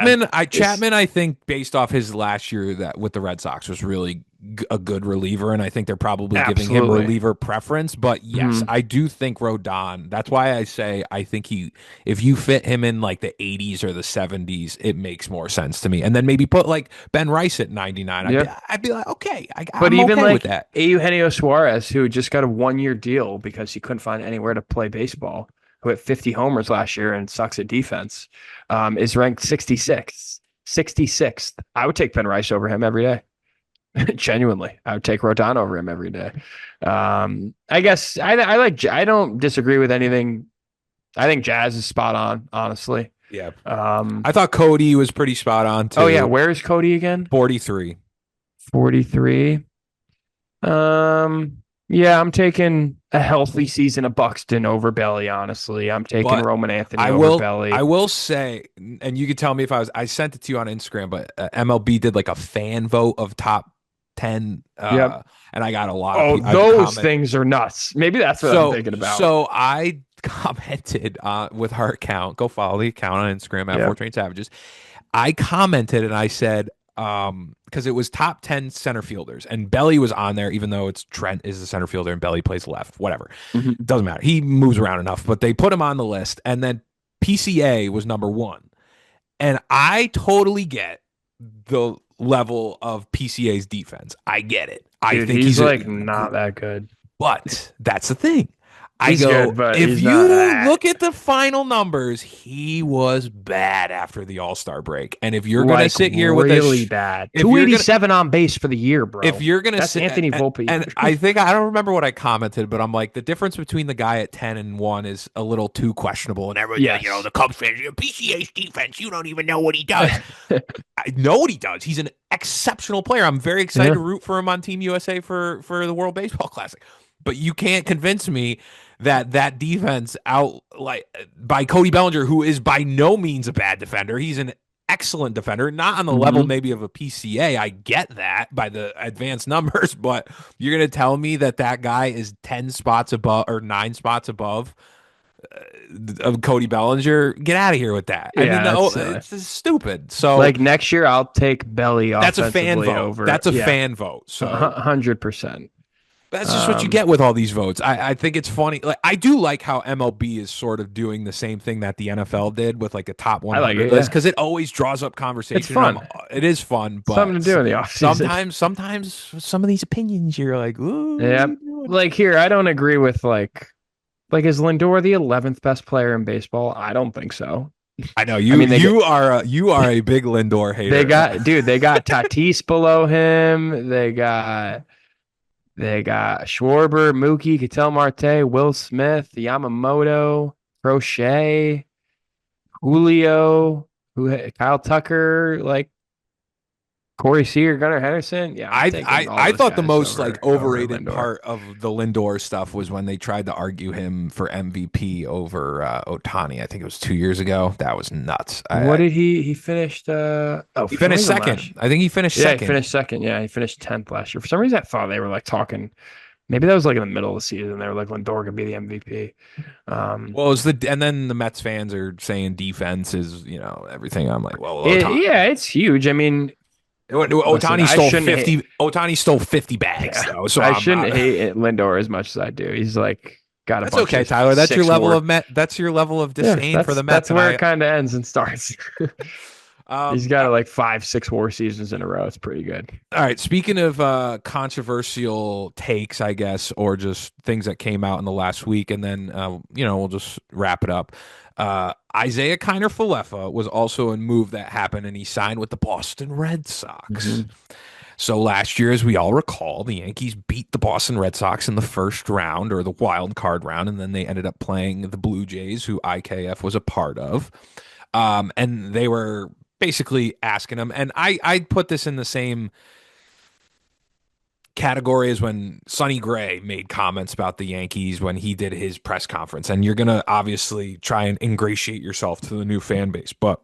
Chapman, I think based off his last year that with the Red Sox was really a good reliever, and I think they're probably giving him absolutely. reliever preference. But yes, Mhm. I do think Rodon. That's why I say I think if you fit him in like the 80s or the 70s, it makes more sense to me. And then maybe put like Ben Rice at 99. Yeah. I'd be like, okay, But I'm even okay with like that. Eugenio Suarez, who just got a 1 year deal because he couldn't find anywhere to play baseball, who hit 50 homers last year and sucks at defense, is ranked 66th. 66th. I would take Ben Rice over him every day. Genuinely, I would take Rodon over him every day. I guess I like. I don't disagree with anything. I think Jazz is spot on, honestly. Yeah. Um, I thought Cody was pretty spot on oh yeah, too. where is Cody again? 43. 43. Um, yeah, I'm taking a healthy season of Buxton over Belly, honestly. I'm taking But Roman Anthony I over will I Belly. will say, and you could tell me if I sent it to you on Instagram, but MLB did like a fan vote of top 10 Yep. and I got a lot of Oh, people I those comment. things are nuts. Maybe that's what I'm So thinking about. so I commented with our account. Go follow the account on Instagram at Yeah. Four Train Savages. I commented and I said because it was top 10 center fielders and Belly was on there even though it's Trent is the center fielder and Belly plays left, whatever. Mhm. Doesn't matter. He moves around enough, but they put him on the list. And then PCA was number one. And I totally get the level of PCA's defense. I get it. I Dude, think he's he's a, like not that good. but that's the thing. I He's good, go, but if he's not you that look at the final numbers, he was bad after the All Star break. And if you're gonna like sit here with really bad. if you're gonna 287 on base for the year, if bro. you're gonna That's sit Anthony Volpe. and I think I don't remember what I commented, but I'm like the difference between the guy at 10 and 1 is a little too questionable. And everyone, Yes. the Cubs fans, PCA's defense, you don't even know what he does. I know what he does. He's an exceptional player. I'm very excited Yeah. to root for him on Team USA for the World Baseball Classic. But you can't convince me that defense out like by Cody Bellinger, who is by no means a bad defender. He's an excellent defender, not on the level Hmm. maybe of a PCA. I get that by the advanced numbers, but you're going to tell me that guy is 10 spots above or 9 spots above of Cody Bellinger? Get out of here with that. I mean, Yeah, that's no, silly. it's just stupid. So Like next year, I'll take Belly that's a fan offensively vote. over. That's a Yeah, fan vote. So 100%. that's just what you Um, get with all these votes. I think it's funny. Like I do like how MLB is sort of doing the same thing that the NFL did with like a top I like 100 it. list Yeah, because it always draws up it's conversation. fun. It is fun, Something but to do in the off season. sometimes some of these opinions you're like, ooh, what are Yeah, you doing? like here, I don't agree with like is Lindor the 11th best player in baseball? I don't think so. I know I you mean, you are a big Lindor they hater. got dude, they got Tatis below him. They got Schwarber, Mookie, Ketel Marte, Will Smith, Yamamoto, Crochet, Julio, Kyle Tucker, like Corey Seager, Gunnar Henderson. Yeah, I'm taking all I those thought the guys most like over overrated Lindor. part of the Lindor stuff was when they tried to argue him for MVP over Otani. I think it was 2 years ago. That was nuts. What did he finished? Oh, He for some finished reason second. I think he finished yeah, he second. finished second. Yeah, he finished 10th last year. For some reason, I thought they were like talking. Maybe that was like in the middle of the season. They were like Lindor could be the MVP. Well, it was and then the Mets fans are saying defense is everything. I'm like, well, Otani. Yeah, it's huge. I mean, listen, Otani I stole shouldn't hate. 50. Otani stole 50 bags Yeah, though, so I I'm not. shouldn't hate Lindor as much as I do. He's like got a That's bunch okay, of Tyler. six more. That's your level of Yeah, disdain for that's the Mets, that's and where it kind of ends and starts. He's got like 5, 6 war seasons in a row. It's pretty good. All right. Speaking of controversial takes, I guess, or just things that came out in the last week, and then we'll just wrap it up. Isaiah Kiner Falefa was also a move that happened, and he signed with the Boston Red Sox. Mhm. So last year, as we all recall, the Yankees beat the Boston Red Sox in the first round or the wild card round, and then they ended up playing the Blue Jays, who IKF was a part of. And they were basically asking him, and I put this in the same category as when Sonny Gray made comments about the Yankees when he did his press conference. And you're gonna obviously try and ingratiate yourself to the new fan base, but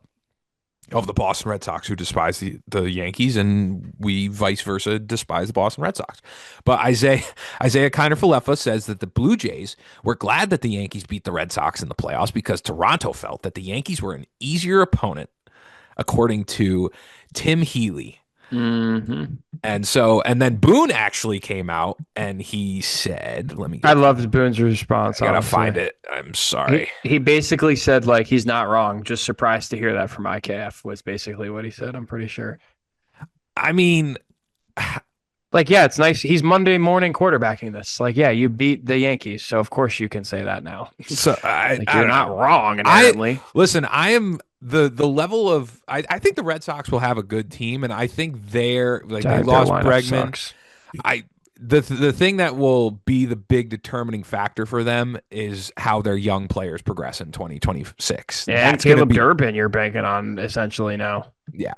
of the Boston Red Sox who despise the Yankees, and we vice versa despise the Boston Red Sox. But Isaiah Kiner Falefa says that the Blue Jays were glad that the Yankees beat the Red Sox in the playoffs because Toronto felt that the Yankees were an easier opponent, according to Tim Healy. Mhm. And then Boone actually came out and he said, "Let me I get, loved Boone's response, I gotta honestly. find it. I'm He sorry." he basically said like he's not wrong. Just surprised to hear that from IKF was basically what he said. I'm pretty sure. I mean, Like, yeah, it's nice. He's Monday morning quarterbacking this. Like, yeah, you beat the Yankees, so of course you can say that now. so Like, I you're don't not know. wrong I inherently. listen. I am the level of I think the Red Sox will have a good team, and I think they're like they Their lost lineup Bregman. sucks. I the thing that will be the big determining factor for them is how their young players progress in 2026. And That's going to Caleb be Durbin, you're banking on essentially now. yeah.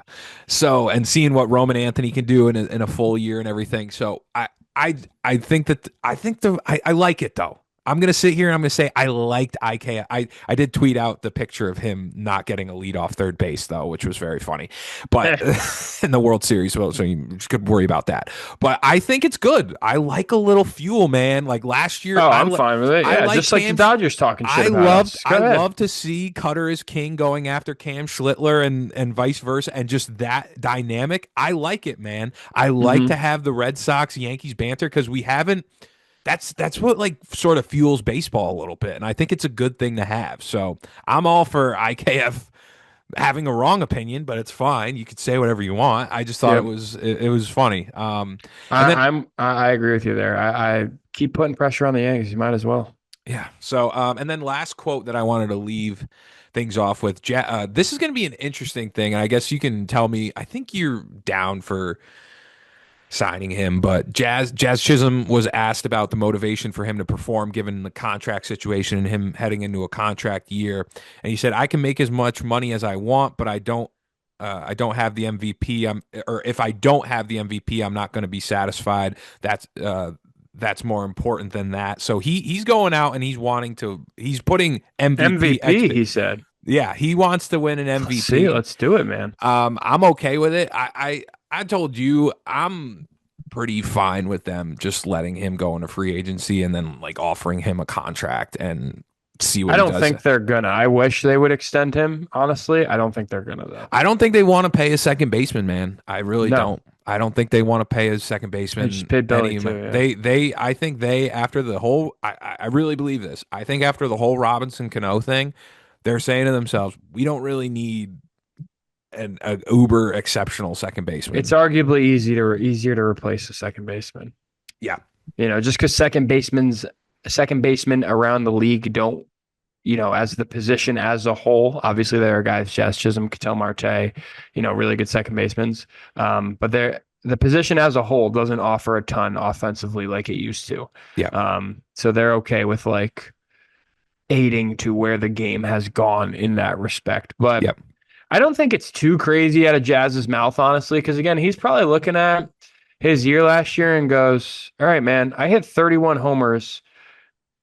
So and seeing what Roman Anthony can do in a full year and everything. So I think that I like it though. I'm gonna sit here and I'm gonna say I liked IK. I did tweet out the picture of him not getting a lead off third base though, which was very funny. But Eh. in the World Series, well, so you could worry about that. But I think it's good. I like a little fuel, man. Like last year, Oh, I'm fine with it. I Yeah, like just like the Cam. Dodgers talking shit about us. Go I ahead. love to see Cutter as king going after Cam Schlittler and vice versa, and just that dynamic. I like it, man. I like to Hmm. have the Red Sox Yankees banter because we haven't. That's what like sort of fuels baseball a little bit, and I think it's a good thing to have. So I'm all for IKF having a wrong opinion, but it's fine. You could say whatever you want. I just thought Yep. it was funny. And then I agree with you there. I keep putting pressure on the Yankees. You might as well. yeah. So, and then last quote that I wanted to leave things off with. This is going to be an interesting thing, and I guess you can tell me. I think you're down for signing him, but Jazz Chisholm was asked about the motivation for him to perform given the contract situation and him heading into a contract year, and he said, "I can make as much money as I want, but I don't." I don't have the MVP. Or if I don't have the MVP, I'm not going to be satisfied. That's more important than that. So he's going out and he's putting MVP MVP, expect. he said. Yeah, he wants to win an Let's see. MVP. Let's do it, man. I'm okay with it. I told you I'm pretty fine with them just letting him go into free agency and then like offering him a contract and see what I he don't does. think they're gonna. I wish they would extend him. Honestly, I don't think they're gonna though. I don't think they want to pay a second baseman, man. I really No, don't. I don't think they want to pay a second they just baseman paid Billy any. too. Yeah. I think they after the whole. I really believe this. I think after the whole Robinson Cano thing, they're saying to themselves, we don't really need an uber exceptional second It's baseman. arguably easier to replace a second baseman. Yeah, Just because second basemen around the league don't, as the position as a whole. Obviously, there are guys, Jazz Chisholm, Ketel Marte, really good second basemen. But the position as a whole doesn't offer a ton offensively like it used to. yeah, So they're okay with like aiding to where the game has gone in that respect. But yeah. I don't think it's too crazy out of Jazz's mouth, honestly, because again, he's probably looking at his year last year and goes, "All right, man, I hit 31 homers,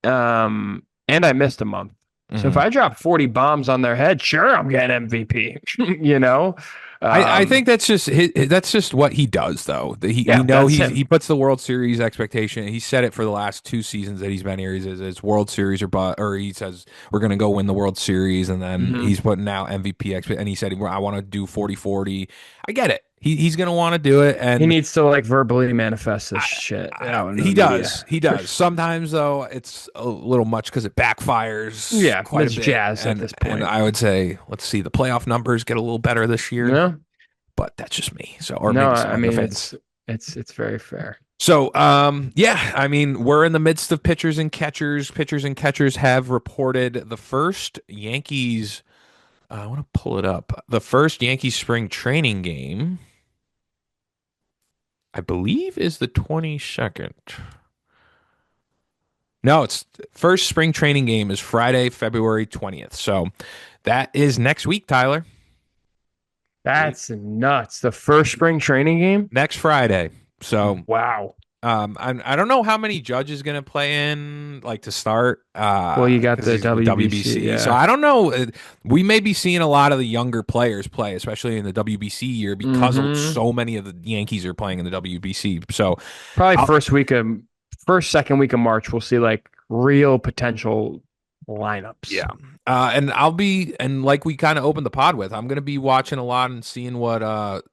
and I missed a month. So if Mhm. I drop 40 bombs on their head, sure, I'm getting MVP." you know, I think that's just what he does though. We yeah, know that's him. he puts the World Series expectation. He said it for the last 2 seasons that he's been here. He says it's World Series or he says we're gonna go win the World Series, and then Hmm. he's putting out MVP and he said I want to do 40-40. I get it. He's gonna want to do it, He and needs to like verbally manifest this shit out into he the media. does. He does. Sometimes though, it's a little much because it backfires Yeah, quite a it's bit. jazz at this And point. I would say, let's see, the playoff numbers get a little better this year, No, but that's just me. So, or no, maybe some I other mean fans. it's very fair. So, yeah, I mean, we're in the midst of pitchers and catchers. Pitchers and catchers have reported the first Yankees. I want to pull it up. The first Yankees spring training game, I believe, is the 22nd. No, it's first spring training game is Friday, February 20th. So that is next week, Tyler. That's nuts. The first spring training game? Next Friday. So Wow. I don't know how many Judge is going to play in like to start Well, you got because the he's with WBC, WBC. So yeah. I don't know. We may be seeing a lot of the younger players play, especially in the WBC year, because Mm-hmm. so many of the Yankees are playing in the WBC. So Probably I'll, second week of March, we'll see like real potential lineups. yeah. And like we kind of opened the pod with, I'm going to be watching a lot and seeing what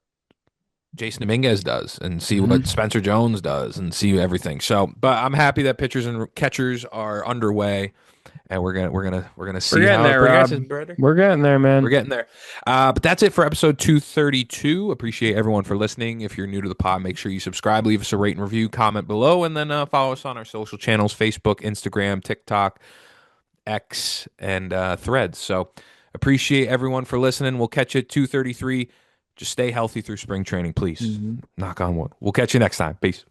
Jason Dominguez does and see what Mm-hmm. Spencer Jones does and see everything. So, but I'm happy that pitchers and catchers are underway, and we're gonna We're see getting how it there, progresses, Rob. brother. We're getting there, We're man. getting there. But that's it for episode 232. Appreciate everyone for listening. If you're new to the pod, make sure you subscribe, leave us a rate and review, comment below, and then follow us on our social channels: Facebook, Instagram, TikTok, X, and Threads. So appreciate everyone for listening. We'll catch you at 233. Just stay healthy through spring training, please. Mm-hmm. Knock on wood. We'll catch you next time. Peace.